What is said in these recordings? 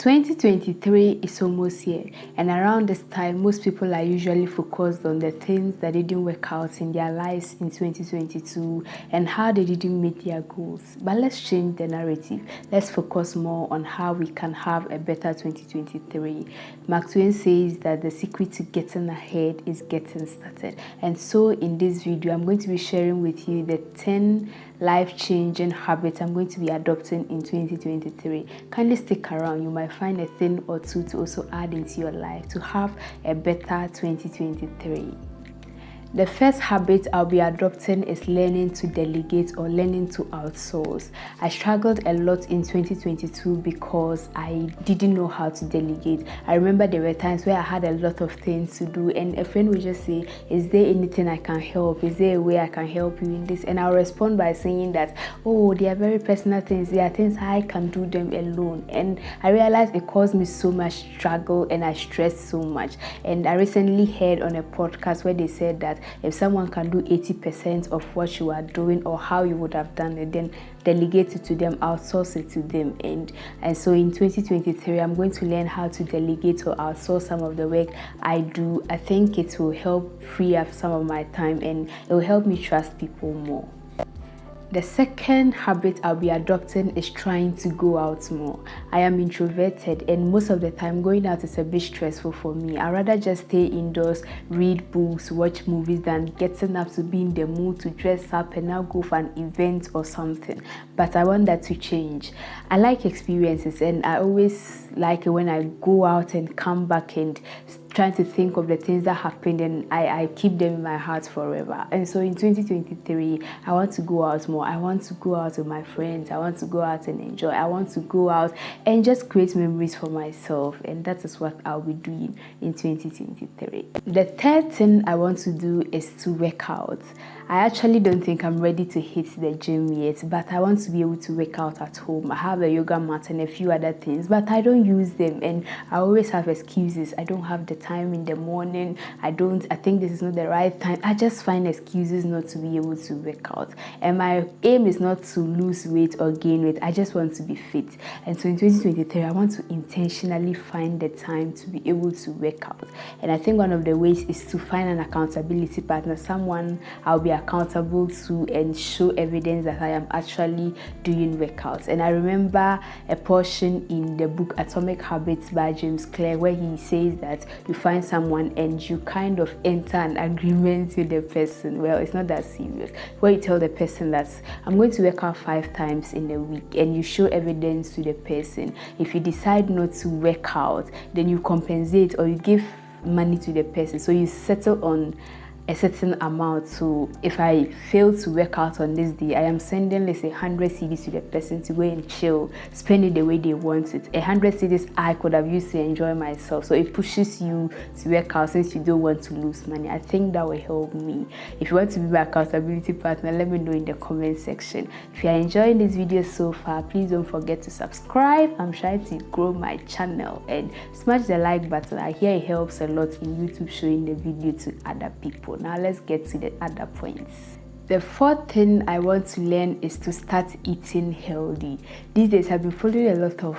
2023 is almost here, and around this time, most people are usually focused on the things that didn't work out in their lives in 2022 and how they didn't meet their goals. But let's change the narrative. Let's focus more on how we can have a better 2023. Mark Twain says that the secret to getting ahead is getting started. And so in this video, I'm going to be sharing with you the 10 life-changing habits I'm going to be adopting in 2023. Kindly stick around. You might find a thing or two to also add into your life to have a better 2023. The first habit I'll be adopting is learning to delegate or learning to outsource. I struggled a lot in 2022 because I didn't know how to delegate. I remember there were times where I had a lot of things to do and a friend would just say, is there anything I can help? Is there a way I can help you in this? And I'll respond by saying that, oh, they are very personal things. They are things I can do them alone. And I realized it caused me so much struggle and I stressed so much. And I recently heard on a podcast where they said that if someone can do 80% of what you are doing or how you would have done it, then delegate it to them, outsource it to them. And so in 2023, I'm going to learn how to delegate or outsource some of the work I do. I think it will help free up some of my time and it will help me trust people more. The second habit I'll be adopting is trying to go out more. I am introverted and most of the time going out is a bit stressful for me. I'd rather just stay indoors, read books, watch movies than getting up to be in the mood to dress up and now go for an event or something. But I want that to change. I like experiences and I always like it when I go out and come back and trying to think of the things that happened and I keep them in my heart forever. And so in 2023, I want to go out more. I want to go out with my friends. I want to go out and enjoy. I want to go out and just create memories for myself. And that is what I'll be doing in 2023. The third thing I want to do is to work out. I actually don't think I'm ready to hit the gym yet, but I want to be able to work out at home. I have a yoga mat and a few other things, but I don't use them and I always have excuses. I don't have the time in the morning. I think this is not the right time. I just find excuses not to be able to work out. And my aim is not to lose weight or gain weight. I just want to be fit. And so in 2023, I want to intentionally find the time to be able to work out. And I think one of the ways is to find an accountability partner, someone I'll be accountable to and show evidence that I am actually doing workouts. And I remember a portion in the book Atomic Habits by James Clear where he says that you find someone and you kind of enter an agreement with the person. Well, it's not that serious. Where you tell the person that I'm going to work out 5 times in a week and you show evidence to the person. If you decide not to work out, then you compensate or you give money to the person. So you settle on a certain amount. So if I fail to work out on this day, I am sending, let's say, 100 cedis to the person to go and chill, spend it the way they want it. 100 cedis I could have used to enjoy myself. So it pushes you to work out since you don't want to lose money. I think that will help me. If you want to be my accountability partner, let me know in the comment section. If you are enjoying this video so far, please don't forget to subscribe. I'm trying to grow my channel and smash the like button. I hear it helps a lot in YouTube showing the video to other people. Now let's get to the other points. The fourth thing I want to learn is to start eating healthy. These days I've been following a lot of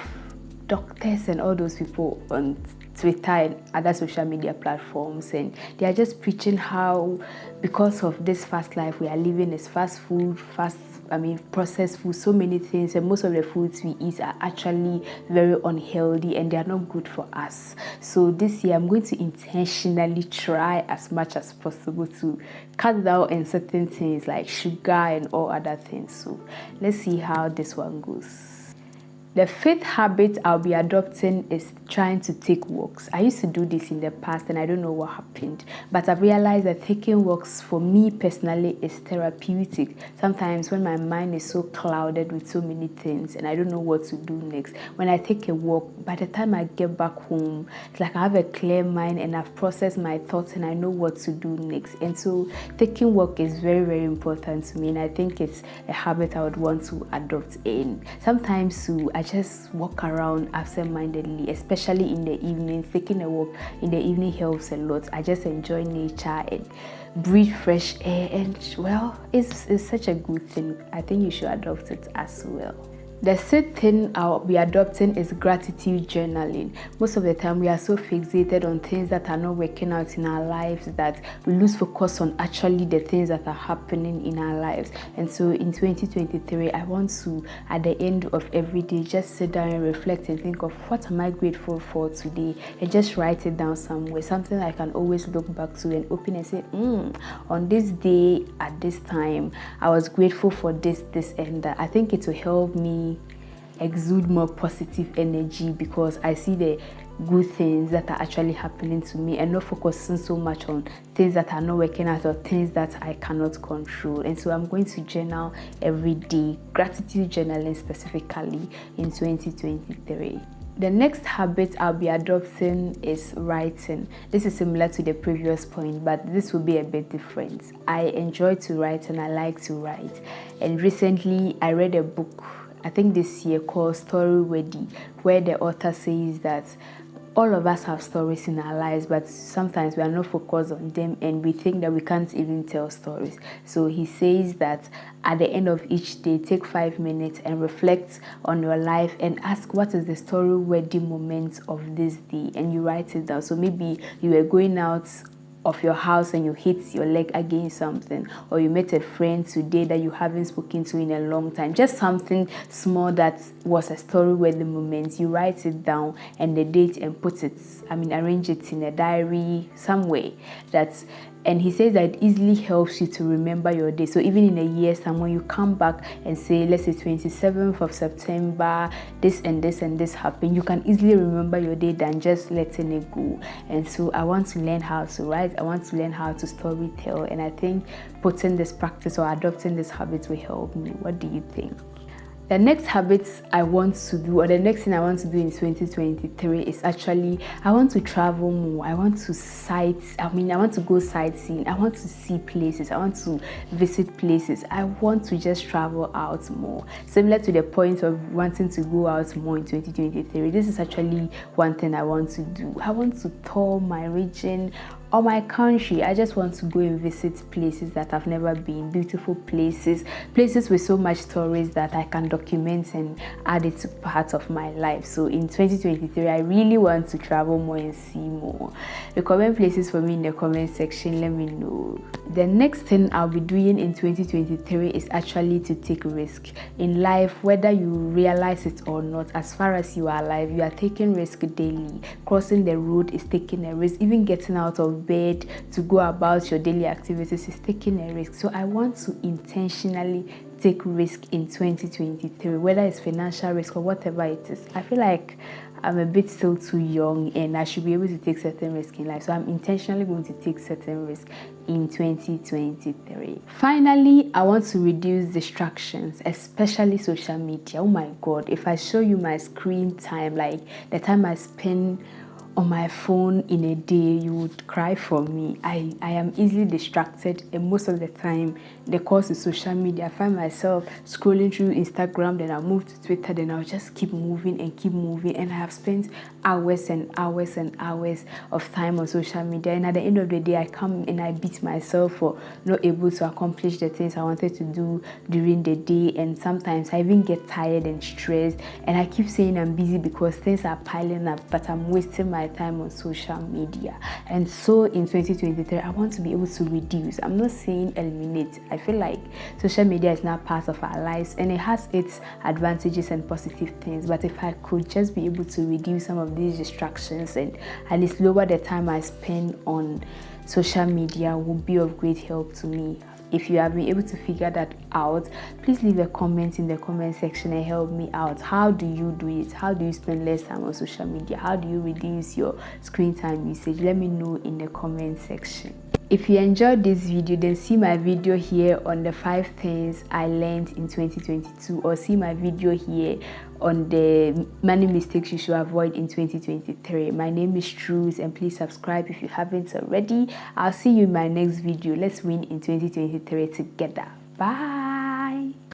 doctors and all those people on Twitter and other social media platforms, and they are just preaching how because of this fast life we are living is fast food, processed food, so many things, and most of the foods we eat are actually very unhealthy and they are not good for us. So this year I'm going to intentionally try as much as possible to cut down on certain things like sugar and all other things. So let's see how this one goes. The fifth habit I'll be adopting is trying to take walks. I used to do this in the past and I don't know what happened, but I've realized that taking walks for me personally is therapeutic. Sometimes when my mind is so clouded with so many things and I don't know what to do next, when I take a walk, by the time I get back home, it's like I have a clear mind and I've processed my thoughts and I know what to do next. And so taking walk is very, very important to me, and I think it's a habit I would want to adopt in. Sometimes too, I just walk around absent-mindedly, especially in the evenings. Taking a walk in the evening helps a lot. I just enjoy nature and breathe fresh air, and well, it's such a good thing. I think you should adopt it as well. The third thing I'll be adopting is gratitude journaling. Most of the time we are so fixated on things that are not working out in our lives that we lose focus on actually the things that are happening in our lives. And so in 2023, I want to, at the end of every day, just sit down and reflect and think of what am I grateful for today, and just write it down somewhere, something I can always look back to and open and say, on this day at this time, I was grateful for this, and that. I think it will help me exude more positive energy because I see the good things that are actually happening to me and not focusing so much on things that are not working out or things that I cannot control. And so I'm going to journal every day, gratitude journaling specifically in 2023. The next habit I'll be adopting is writing. This is similar to the previous point, but this will be a bit different. I enjoy to write and I like to write. And recently I read a book, I think this year, called Story Ready, where the author says that all of us have stories in our lives, but sometimes we are not focused on them and we think that we can't even tell stories. So he says that at the end of each day, take 5 minutes and reflect on your life and ask what is the story worthy moment of this day, and you write it down. So maybe you were going out of your house and you hit your leg against something, or you met a friend today that you haven't spoken to in a long time, just something small that was a story worthy moment. You write it down and the date and arrange it in a diary somewhere. And he says that it easily helps you to remember your day. So even in a year's time, when you come back and say, let's say 27th of September, this and this and this happened, you can easily remember your day than just letting it go. And so I want to learn how to write. I want to learn how to story tell. And I think putting this practice or adopting this habit will help me. What do you think? The next habits I want to do, or the next thing I want to do in 2023 is actually, I want to travel more. I want to go sightseeing. I want to see places. I want to visit places. I want to just travel out more. Similar to the point of wanting to go out more in 2023, this is actually one thing I want to do. I want to tour my region or my country. I just want to go and visit places that I've never been, beautiful places with so much stories that I can document and add it to part of my life. So in 2023, I really want to travel more and see more. Recommend places for me in the comment section. Let me know. The next thing I'll be doing in 2023 is actually to take risk in life, whether you realize it or not. As far as you are alive, you are taking risk daily. Crossing the road is taking a risk. Even getting out of bed to go about your daily activities is taking a risk. So I want to intentionally take risk in 2023, whether it's financial risk or whatever it is. I feel like I'm a bit still too young and I should be able to take certain risks in life. So I'm intentionally going to take certain risks in 2023. Finally, I want to reduce distractions, especially social media. Oh my God, if I show you my screen time, like the time I spend on my phone in a day, you would cry for me. I am easily distracted, and most of the time the cause is social media. I find myself scrolling through Instagram, then I'll move to Twitter, then I'll just keep moving, and I have spent hours and hours and hours of time on social media, and at the end of the day I come and I beat myself for not able to accomplish the things I wanted to do during the day. And sometimes I even get tired and stressed, and I keep saying I'm busy because things are piling up, but I'm wasting my time on social media. And so in 2023, I want to be able to reduce. I'm not saying eliminate. I feel like social media is now part of our lives and it has its advantages and positive things, but if I could just be able to reduce some of these distractions and at least lower the time I spend on social media, would be of great help to me. If you have been able to figure that out, please leave a comment in the comment section and help me out. How do you do it? How do you spend less time on social media? How do you reduce your screen time usage? Let me know in the comment section. If you enjoyed this video, then see my video here on the 5 things I learned in 2022, or see my video here on the money mistakes you should avoid in 2023. My name is Truus, and please subscribe if you haven't already. I'll see you in my next video. Let's win in 2023 together. Bye.